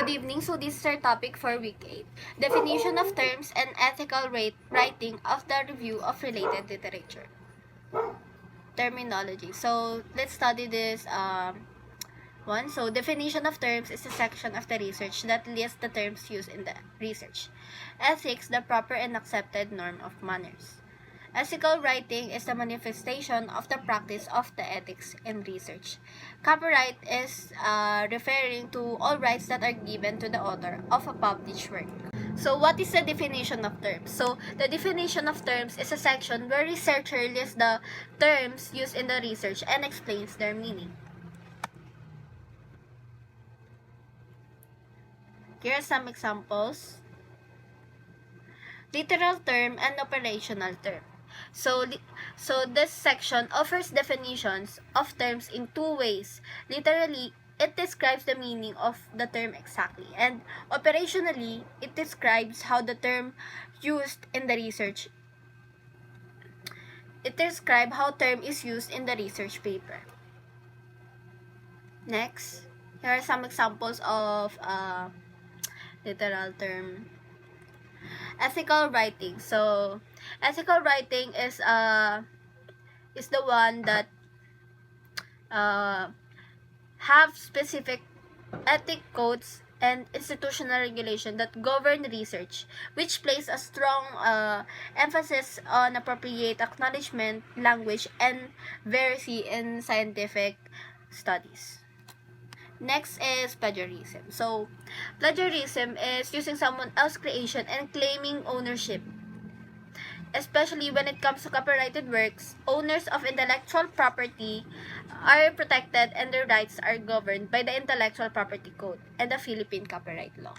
Good evening. So this is our topic for week 8. Definition of terms and ethical writing of the review of related literature. Terminology. So let's study this one. So definition of terms is a section of the research that lists the terms used in the research. Ethics, the proper and accepted norm of manners. Ethical writing is the manifestation of the practice of the ethics in research. Copyright is referring to all rights that are given to the author of a published work. So what is the definition of terms? So the definition of terms is a section where researcher lists the terms used in the research and explains their meaning. Here are some examples. Literal term and operational term. So this section offers definitions of terms in two ways. Literally, it describes the meaning of the term exactly, and operationally, it describes how the term used in the research. It describes how term is used in the research paper. Next, here are some examples of literal term. Ethical writing. So ethical writing is the one that have specific ethic codes and institutional regulation that govern research, which place a strong emphasis on appropriate acknowledgement, language, and veracy in scientific studies. Next is plagiarism. So, plagiarism is using someone else's creation and claiming ownership. Especially when it comes to copyrighted works, owners of intellectual property are protected and their rights are governed by the Intellectual Property Code and the Philippine Copyright Law.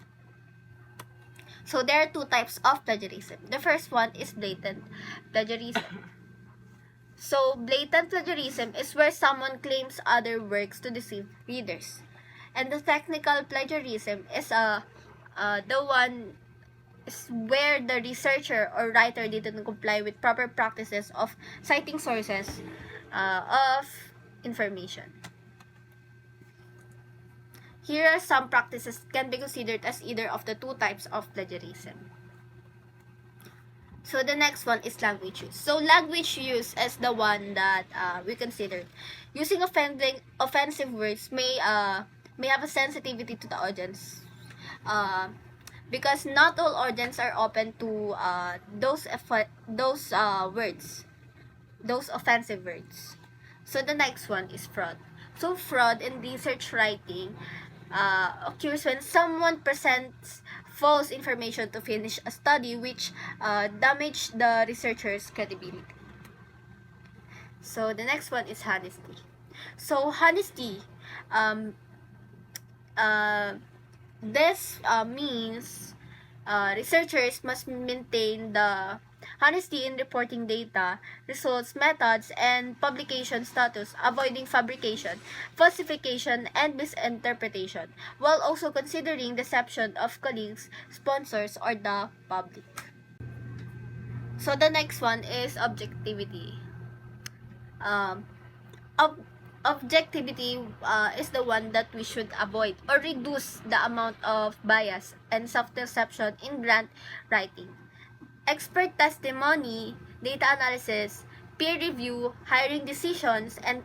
So, there are two types of plagiarism. The first one is blatant plagiarism. So, blatant plagiarism is where someone claims other works to deceive readers. And the technical plagiarism is the one is where the researcher or writer didn't comply with proper practices of citing sources of information. Here are some practices can be considered as either of the two types of plagiarism. So the next one is language use. So language use is the one that we considered. Using offensive words may have a sensitivity to the audience, because not all audience are open to those words, those offensive words. So the next one is fraud. So fraud in research writing occurs when someone presents false information to finish a study which damage the researcher's credibility. So the next one is honesty. So honesty, this means researchers must maintain the honesty in reporting data, results, methods, and publication status, avoiding fabrication, falsification, and misinterpretation, while also considering deception of colleagues, sponsors, or the public. So the next one is objectivity. Objectivity is the one that we should avoid or reduce the amount of bias and self-deception in grant writing. Expert testimony, data analysis, peer review, hiring decisions, and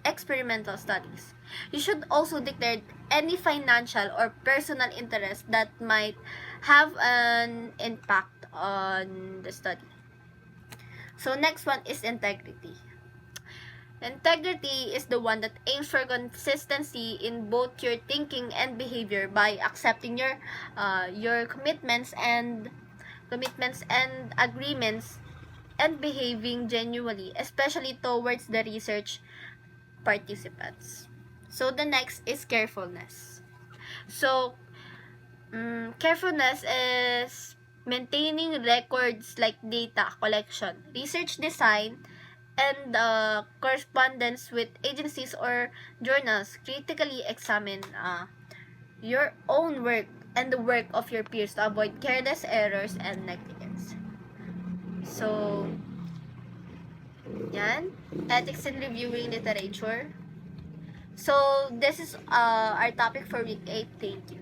experimental studies. You should also declare any financial or personal interest that might have an impact on the study. So next one is integrity. Integrity is the one that aims for consistency in both your thinking and behavior by accepting your commitments and agreements and behaving genuinely, especially towards the research participants. So the next is carefulness. So carefulness is maintaining records like data collection, research design, and correspondence with agencies or journals. Critically examine your own work and the work of your peers to avoid careless errors and negligence. So, yan. Ethics in reviewing literature. So, this is our topic for week 8. Thank you.